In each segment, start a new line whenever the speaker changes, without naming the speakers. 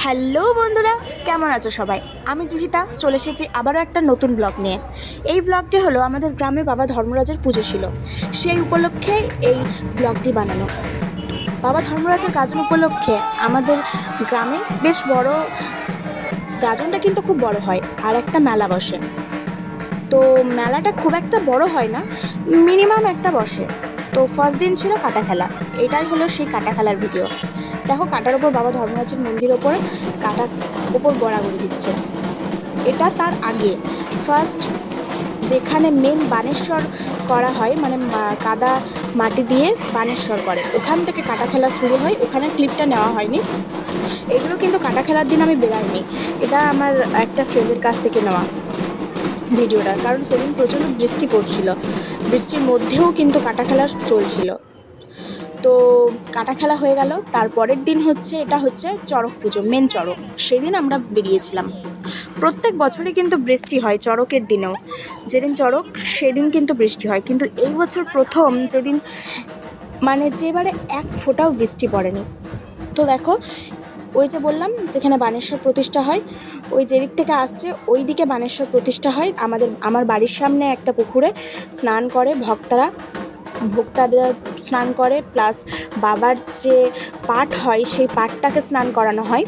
Hello বন্ধুরা, কেমন আছো সবাই? আমি জুহিতা চলে এসেছি আবারও একটা নতুন ব্লগ নিয়ে। এই ব্লগটি হলো আমাদের গ্রামে বাবা ধর্মরাজের পুজো ছিল, সেই উপলক্ষে এই ব্লগটি বানানো। বাবা ধর্মরাজের গাজন উপলক্ষে আমাদের গ্রামে বেশ বড়, গাজনটা কিন্তু খুব বড় হয়, আর একটা মেলা বসে। তো মেলাটা খুব একটা বড় হয় না, মিনিমাম একটা বসে। তো ফার্স্ট দিন ছিল কাটা খেলা, এটাই হলো সেই কাটা খেলার ভিডিও। দেখো কাটার ওপর বাবা ধর্মরাজের মন্দির ওপর কাটার ওপর গড়াগড়ি দিচ্ছে। এটা তার আগে ফার্স্ট যেখানে মেন বানেশ্বর করা হয়, মানে কাদা মাটি দিয়ে বানেশ্বর করে, ওখান থেকে কাটা খেলা শুরু হয়। ওখানে ক্লিপটা নেওয়া হয়নি, এগুলো কিন্তু কাটা খেলার দিন আমি বেরাইনি, এটা আমার একটা ফ্রেন্ডের কাছ থেকে নেওয়া ভিডিওটা। কারণ সেদিন প্রচণ্ড বৃষ্টি পড়ছিল, বৃষ্টির মধ্যেও কিন্তু কাটা খেলা চলছিল। তো কাটা খেলা হয়ে গেল, তারপরের দিন এটা হচ্ছে চড়ক পুজো, মেন চড়ক। সেদিন আমরা বেরিয়েছিলাম। প্রত্যেক বছরই কিন্তু বৃষ্টি হয় চড়কের দিনেও, যেদিন চড়ক সেদিন কিন্তু বৃষ্টি হয়, কিন্তু এই বছর প্রথম যেদিন, মানে যেবারে এক ফোঁটাও বৃষ্টি পড়েনি। তো দেখো, ওই যে বললাম যেখানে বানেশ্বর প্রতিষ্ঠা হয়, ওই যেদিক থেকে আসছে ওই দিকে বানেশ্বর প্রতিষ্ঠা হয়। আমার বাড়ির সামনে একটা পুকুরে স্নান করে ভক্তরা স্নান করে, প্লাস বাবার যে পাঠ হয় সেই পাঠটাকে স্নান করানো হয়।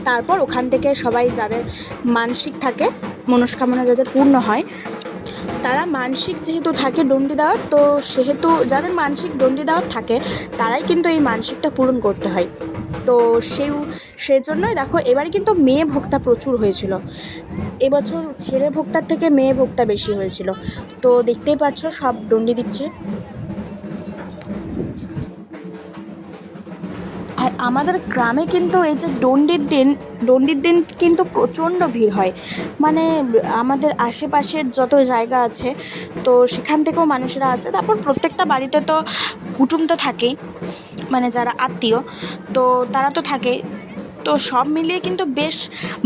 তারপর ওখান থেকে সবাই যাদের মানসিক থাকে, মনস্কামনা যাদের পূর্ণ হয়, তারা মানসিক যেহেতু থাকে ডন্ডি দেওয়ার, তো সেহেতু যাদের মানসিক ডন্ডি দেওয়ার থাকে তারাই কিন্তু এই মানসিকটা পূরণ করতে হয়। তো সেজন্যই দেখো এবারে কিন্তু মেয়ে ভোক্তা প্রচুর হয়েছিল। এবছর ছেলে ভোক্তার থেকে মেয়ে ভোক্তা বেশি হয়েছিল। তো দেখতেই পাচ্ছ সব ডন্ডি দিচ্ছে। আর আমাদের গ্রামে কিন্তু এই যে দণ্ডির দিন কিন্তু প্রচণ্ড ভিড় হয়। মানে আমাদের আশেপাশের যত জায়গা আছে, তো সেখান থেকেও মানুষেরা আসে। তারপর প্রত্যেকটা বাড়িতে তো কুটুম তো থাকেই, মানে যারা আত্মীয়, তো তারা তো থাকেই। তো সব মিলিয়ে কিন্তু বেশ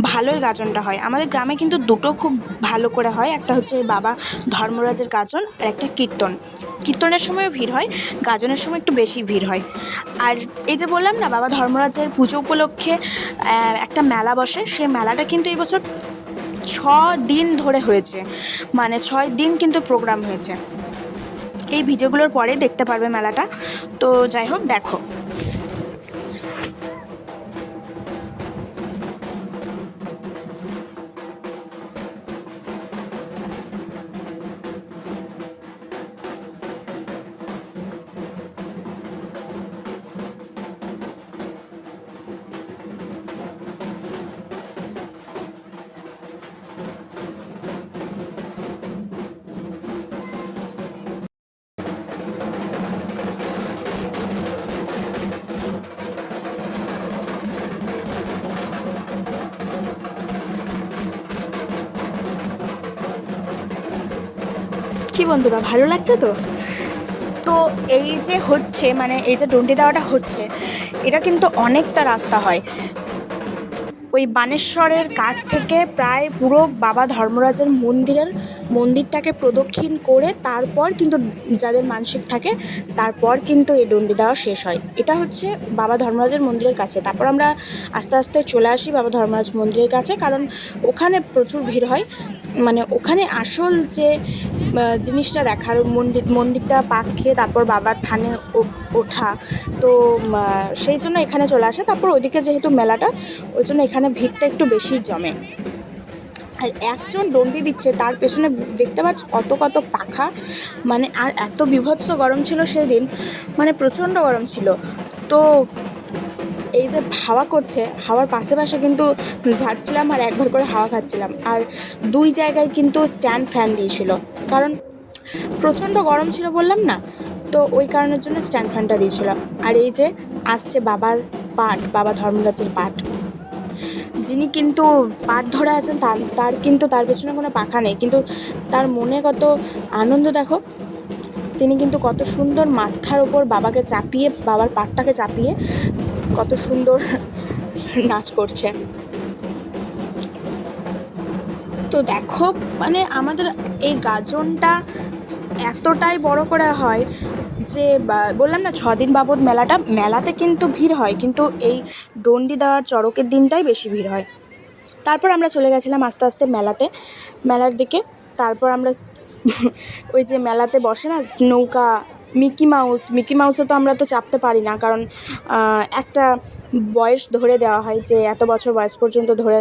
ভালোই গাজনটা হয়। আমাদের গ্রামে কিন্তু দুটো খুব ভালো করে হয়, একটা হচ্ছে বাবা ধর্মরাজের গাজন, আর একটা কীর্তনের সময়ও ভিড় হয়, গাজনের সময় একটু বেশি ভিড় হয়। আর এই যে বললাম না, বাবা ধর্মরাজের পুজো উপলক্ষে একটা মেলা বসে, সেই মেলাটা কিন্তু এই বছর 6 দিন ধরে হয়েছে, মানে 6 দিন কিন্তু প্রোগ্রাম হয়েছে। এই ভিডিওগুলোর পরে দেখতে পারবে মেলাটা। তো যাই হোক, দেখো। কি বন্ধুরা, ভালো লাগছে তো? তো এই যে হচ্ছে, মানে এই যে ডন্ডি দেওয়াটা হচ্ছে, এটা কিন্তু অনেকটা রাস্তা হয়। ওই বানেশ্বরের কাছ থেকে প্রায় পুরো বাবা ধর্মরাজের মন্দিরটাকে প্রদক্ষিণ করে তারপর কিন্তু যাদের মানসিক থাকে, তারপর কিন্তু এই ডন্ডি দেওয়া শেষ হয়। এটা হচ্ছে বাবা ধর্মরাজের মন্দিরের কাছে। তারপর আমরা আস্তে আস্তে চলে আসি বাবা ধর্মরাজ মন্দিরের কাছে, কারণ ওখানে প্রচুর ভিড় হয়। মানে ওখানে আসল যে জিনিসটা দেখার, মন্দিরটা পাক খেয়ে তারপর বাবার থানে ওঠা। তো সেই জন্য এখানে চলে আসে। তারপর ওইদিকে যেহেতু মেলাটা, ওই জন্য এখানে ভিড়টা একটু বেশি জমে। আর একজন ডন্ডি দিচ্ছে, তার পেছনে দেখতে পাচ্ছ কত কত পাখা। মানে আর এত বীভৎস গরম ছিল সেদিন, মানে প্রচণ্ড গরম ছিল। তো এই যে হাওয়া করছে, হাওয়ার পাশে পাশে কিন্তু ঝাড়ছিলাম আর একবার করে হাওয়া খাচ্ছিলাম। আর 2 জায়গায় কিন্তু স্ট্যান্ড ফ্যান দিয়েছিল, কারণ প্রচণ্ড গরম ছিল বললাম না, তো ওই কারণের জন্য স্ট্যান্ড ফ্যানটা দিয়েছিল। আর এই যে আসছে বাবার পাঠ, বাবা ধর্মরাজের পাঠ, যিনি কিন্তু পাঠ ধরে আছেন, তার পেছনে কোনো পাখা নেই, কিন্তু তার মনে কত আনন্দ দেখো। তিনি কিন্তু কত সুন্দর মাথার ওপর বাবাকে চাপিয়ে, বাবার পাঠটাকে চাপিয়ে কত সুন্দর নাচ করছে। তো দেখো, মানে আমাদের এই গাজনটা এতটাই বড় করে হয়, যে বললাম না 6 দিন বাবদ মেলাতে কিন্তু ভিড় হয়, কিন্তু এই ডন্ডি দেওয়ার চড়কের দিনটাই বেশি ভিড় হয়। তারপর আমরা চলে গেছিলাম আস্তে আস্তে মেলার দিকে। তারপর আমরা ওই যে মেলাতে বসে না নৌকা, মিকি মাউসে তো আমরা তো চাপতে পারি না, কারণ একটা বয়স ধরে দেওয়া হয় যে এত বছর বয়স পর্যন্ত ধরে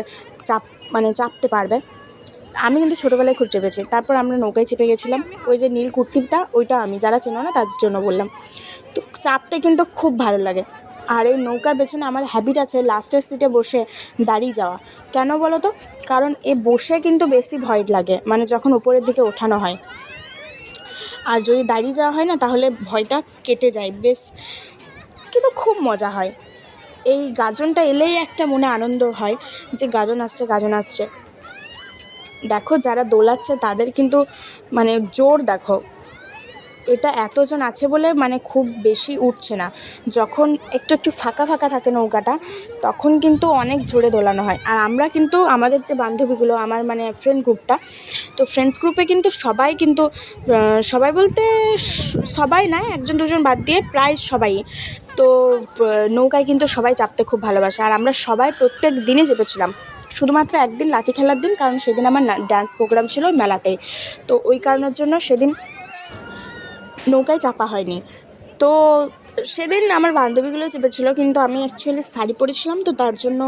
চাপ মানে চাপতে পারবে। আমি কিন্তু ছোটোবেলায় খুব চেপেছি। তারপর আমরা নৌকায় চেপে গেছিলাম। ওই যে নীল কুর্তিটা, ওইটা আমি, যারা চেনো না তাদের জন্য বললাম। তো চাপতে কিন্তু খুব ভালো লাগে। আর এই নৌকার পেছনে আমার হ্যাবিট আছে লাস্টের সিটে বসে দাঁড়িয়ে যাওয়া। কেন বলো তো? কারণ বসে কিন্তু বেশি ভয় লাগে, মানে যখন উপরের দিকে ওঠানো হয়। আর যদি দাঁড়িয়ে যাওয়া হয় না, তাহলে ভয়টা কেটে যায় বেশ, কিন্তু খুব মজা হয়। এই গাজনটা এলেই একটা মনে আনন্দ হয় যে গাজন আসছে। দেখো যারা দোলাচ্ছে তাদের কিন্তু মানে জোর দেখো, এটা এতজন আছে বলে মানে খুব বেশি উঠছে না। যখন একটু একটু ফাঁকা ফাঁকা থাকে নৌকাটা, তখন কিন্তু অনেক জোরে দোলানো হয়। আর আমরা কিন্তু আমাদের যে বান্ধবীগুলো, আমার মানে ফ্রেন্ড গ্রুপটা, তো ফ্রেন্ডস গ্রুপে কিন্তু সবাই কিন্তু সবাই বলতে সবাই নয়, একজন দুজন বাদ দিয়ে প্রায় সবাই তো নৌকায় কিন্তু সবাই চাপতে খুব ভালোবাসে। আর আমরা সবাই প্রত্যেক দিনই চেপেছিলাম, শুধুমাত্র একদিন লাঠি খেলার দিন, কারণ সেদিন আমার ডান্স প্রোগ্রাম ছিল মেলাতেই। তো ওই কারণের জন্য সেদিন নৌকায় চাপা হয়নি। তো সেদিন আমার বান্ধবীগুলো চেপেছিল, কিন্তু আমি অ্যাকচুয়ালি শাড়ি পরেছিলাম, তো তার জন্য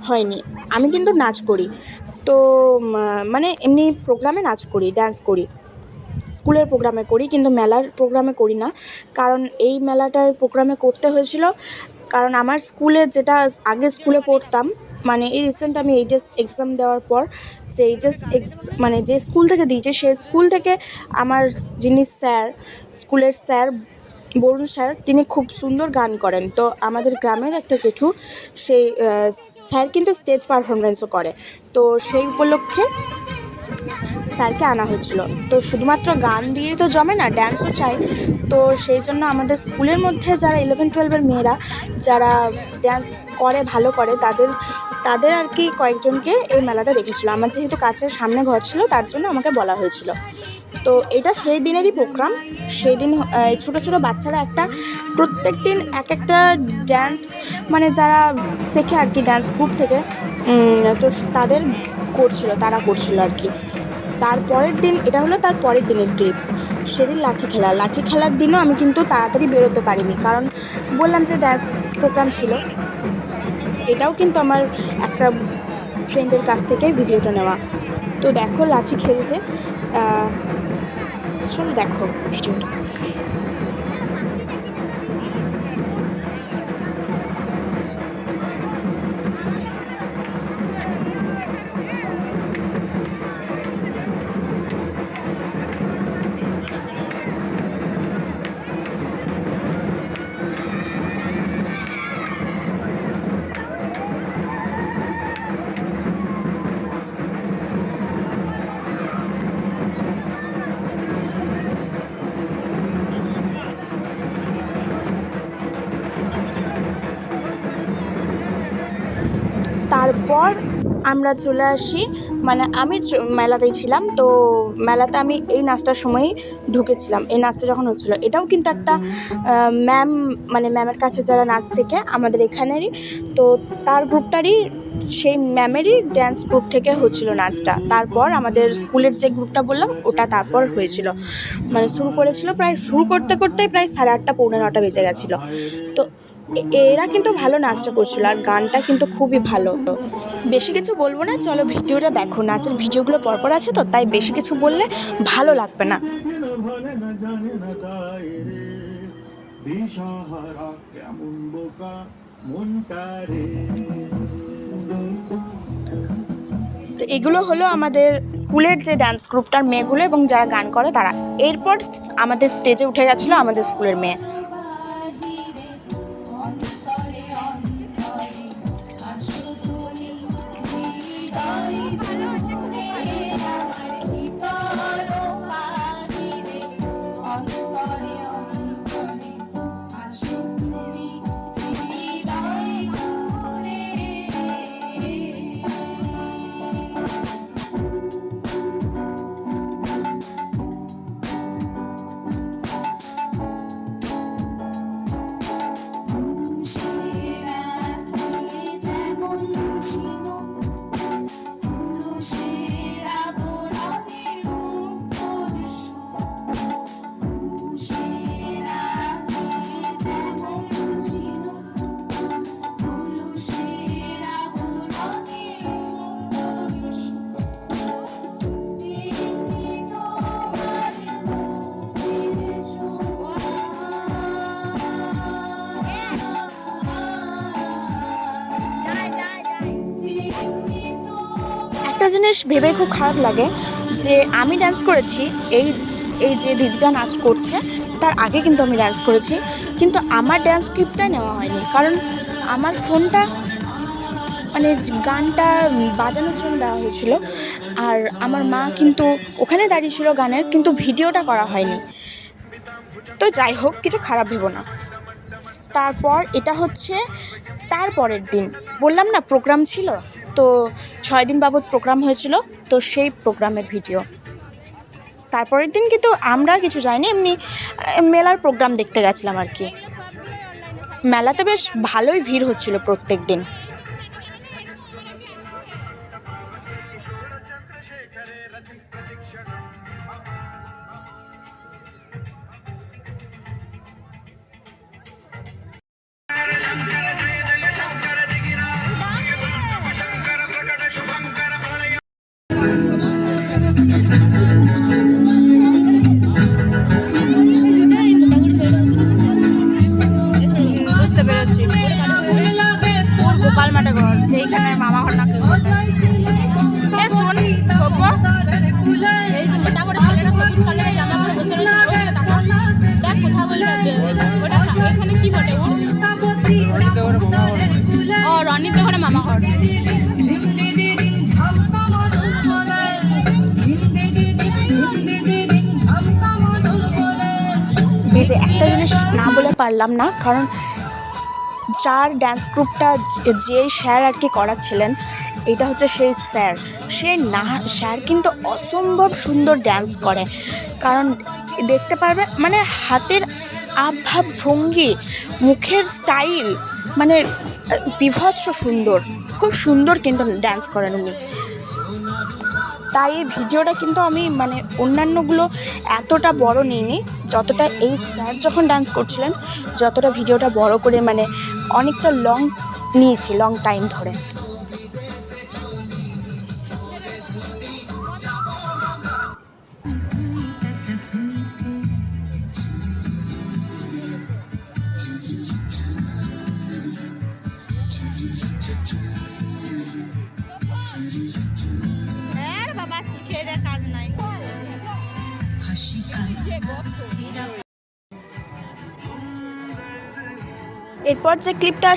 হয়নি। আমি কিন্তু নাচ করি, তো মানে এমনি প্রোগ্রামে নাচ করি, ডান্স করি, স্কুলের প্রোগ্রামে করি, কিন্তু মেলার প্রোগ্রামে করি না। কারণ এই মেলাটার প্রোগ্রামে করতে হয়েছিল, কারণ আমার স্কুলে যেটা আগে স্কুলে পড়তাম, মানে এই রিসেন্ট আমি এইচএস এক্সাম দেওয়ার পর যে মানে যে স্কুল থেকে দিয়েছে, সেই স্কুল থেকে আমার যিনি স্কুলের স্যার বরুণ স্যার, তিনি খুব সুন্দর গান করেন। তো আমাদের গ্রামের একটা জেঠু, সেই স্যার কিন্তু স্টেজ পারফরমেন্সও করে। তো সেই উপলক্ষে স্যারকে আনা হয়েছিল। তো শুধুমাত্র গান দিয়েই তো জমে না, ড্যান্সও চাই। তো সেই জন্য আমাদের স্কুলের মধ্যে যারা 11-12-এর মেয়েরা যারা ড্যান্স করে, ভালো করে, তাদের আর কি কয়েকজনকে এই মেলাটা রেখেছিলো। আমার যেহেতু কাছের সামনে ঘর ছিল, তার জন্য আমাকে বলা হয়েছিল। তো এটা সেই দিনেরই প্রোগ্রাম। সেই দিন ছোটো ছোটো বাচ্চারা প্রত্যেক দিন একটা ড্যান্স, মানে যারা শেখে আর কি ড্যান্স গ্রুপ থেকে, তো তারা করছিল আর কি। তারপরের দিন, এটা হলো তার পরের দিনের ক্লিপ। সেদিন লাঠি খেলার দিনও আমি কিন্তু তাড়াতাড়ি বেরোতে পারিনি, কারণ বললাম যে ড্যান্স প্রোগ্রাম ছিল। এটাও কিন্তু আমার একটা ফ্রেন্ডের কাছ থেকে ভিডিওটা নেওয়া। তো দেখো লাঠি খেলছে, চলো দেখো ভিডিওটা। তারপর আমরা চলে আসি, মানে আমি মেলাতেই ছিলাম। তো মেলাতে আমি এই নাচটার সময়ই ঢুকেছিলাম। এই নাচটা যখন হচ্ছিলো, এটাও কিন্তু একটা ম্যামের কাছে যারা নাচ শেখে আমাদের এখানেরই, তো তার গ্রুপটারই, সেই ম্যামেরই ড্যান্স গ্রুপ থেকে হচ্ছিলো নাচটা। তারপর আমাদের স্কুলের যে গ্রুপটা বললাম, ওটা তারপর হয়েছিল, মানে শুরু করেছিল। প্রায় শুরু করতে করতেই প্রায় 8:30 পৌনে 9টা বেজে গেছিলো। তো এরা কিন্তু ভালো নাচটা করছিল, আর গানটা কিন্তু খুবই ভালো। তো বেশি কিছু বলবো না, চলো ভিডিওটা দেখো। নাচের ভিডিওগুলো পরপর আছে, তো তাই বেশি কিছু বললে ভালো লাগবে না। তো এগুলো হলো আমাদের স্কুলের যে ডান্স গ্রুপটার মেয়েগুলো এবং যারা গান করে তারা। এরপর আমাদের স্টেজে উঠে গেছিলো আমাদের স্কুলের মেয়ে। জিনিস ভেবে খুব খারাপ লাগে যে আমি ডান্স করেছি, এই এই যে দিদিটা নাচ করছে তার আগে কিন্তু আমি ডান্স করেছি, কিন্তু আমার ডান্স ক্লিপটা নেওয়া হয়নি, কারণ আমার ফোনটা মানে গানটা বাজানোর জন্য দেওয়া হয়েছিল, আর আমার মা কিন্তু ওখানে দাঁড়িয়ে ছিল গানের, কিন্তু ভিডিওটা করা হয়নি। তো যাই হোক, কিছু খারাপ ভেবো না। তারপর এটা হচ্ছে তারপরের দিন, বললাম না প্রোগ্রাম ছিল, তো 6 দিন বাবদ প্রোগ্রাম হয়েছিল, তো সেই প্রোগ্রামের ভিডিও। তারপরের দিন কিন্তু আমরা কিছু যাইনি, এমনি মেলার প্রোগ্রাম দেখতে গেছিলাম আর কি। মেলাতে বেশ ভালোই ভিড় হচ্ছিল প্রত্যেক দিন। গোপাল মাঠে ঘর, এইখানে মামা ঘর না কেউ রনিত ঘরে মামা ঘর। এই যে একটা জিনিস না বলে পারলাম না, কারণ যার ড্যান্স গ্রুপটা যে স্যার আর কি করাচ্ছিলেন, এটা হচ্ছে সেই স্যার। স্যার কিন্তু অসম্ভব সুন্দর ড্যান্স করে, কারণ দেখতে পারবে মানে হাতের আবভাব ভঙ্গি, মুখের স্টাইল, মানে বীভৎস সুন্দর, খুব সুন্দর কিন্তু ড্যান্স করেন উনি। তাই এই ভিডিওটা কিন্তু আমি মানে অন্যান্যগুলো এতটা বড় নিইনি, যতটা এই স্যার যখন ডান্স করছিলেন যতটা ভিডিওটা বড় করে মানে অনেকটা লং নিয়েছি, লং টাইম ধরে। বাবা শিখে দেয়, কাজ নাই। এরপর যে ক্লিপটা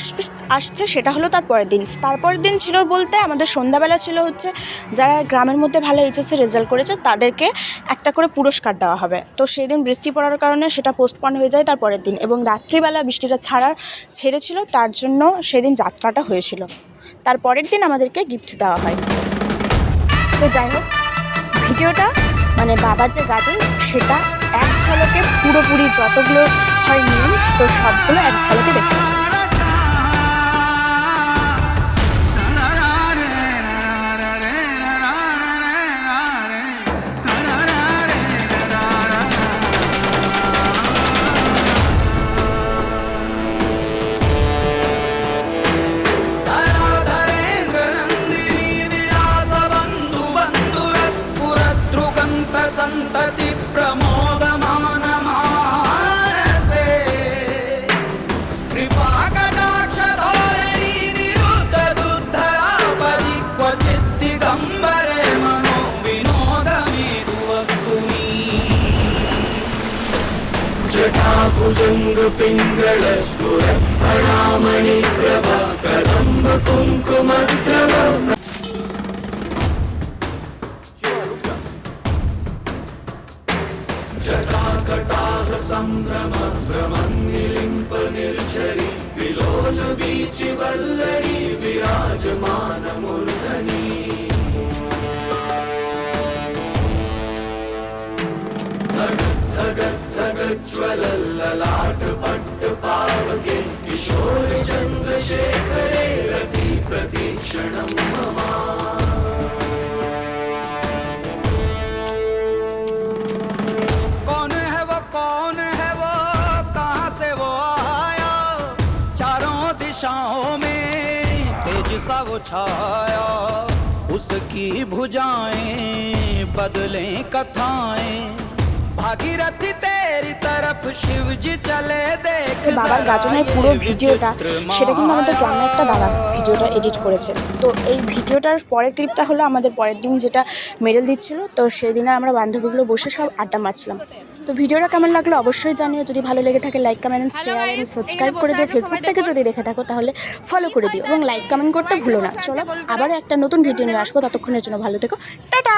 আসছে সেটা হলো তারপরের দিন ছিল বলতে আমাদের সন্ধ্যাবেলা ছিল হচ্ছে যারা গ্রামের মধ্যে ভালো এইচএসসি রেজাল্ট করেছে তাদেরকে একটা করে পুরস্কার দেওয়া হবে। তো সেই দিন বৃষ্টি পড়ার কারণে সেটা পোস্টপন হয়ে যায় তারপরের দিন, এবং রাত্রিবেলা বৃষ্টিটা ছেড়েছিল, তার জন্য সেদিন যাত্রাটা হয়েছিল। তারপরের দিন আমাদেরকে গিফট দেওয়া হয়। তো যাই হোক, ভিডিওটা মানে বাবার যে গাজন সেটা এক ঝলকে পুরোপুরি যতগুলো হয় নিউজ, তো সবগুলো এক ঝলকে দেখতে হবে।
जटाभुजंग पिंगल स्फुरत्फणामणि प्रभा कदम्ब कुंकुमद्रव जटाकटाह संभ्रम भ्रमन्निलिम्प निर्झरि विलोल वीचि वल्लरी विराजमान मूर्धनि ज्वलल्ललाट पट्ट पावके किशोर चंद्रशेखरे रति प्रतीक्षणं मम। कौन है वो कहाँ से वो आया, चारों दिशाओं में तेज सा वो छाया, उसकी भुजाएं बदलें कथाएं भागीरथी तेरी तरफ शिव जी चले देख
তো বাবার গাজনের পুরো ভিডিওটা সেটা কিন্তু আমাদের গ্রামে একটা দাদা ভিডিওটা এডিট করেছে। তো এই ভিডিওটার পরের ক্লিপটা হলো আমাদের পরের দিন যেটা মেডেল দিচ্ছিল, তো সেই দিনে আমরা বান্ধবীগুলো বসে সব আড্ডা মারছিলাম। তো ভিডিওটা কেমন লাগলো অবশ্যই জানিও। যদি ভালো লেগে থাকে লাইক কমেন্ট শেয়ার এবং সাবস্ক্রাইব করে দিও। ফেসবুক থেকে যদি দেখে থাকো তাহলে ফলো করে দিও এবং লাইক কমেন্ট করতে ভুলো না। চলো আবার একটা নতুন ভিডিও নিয়ে আসবো, ততক্ষণের জন্য ভালো থেকো, টাটা।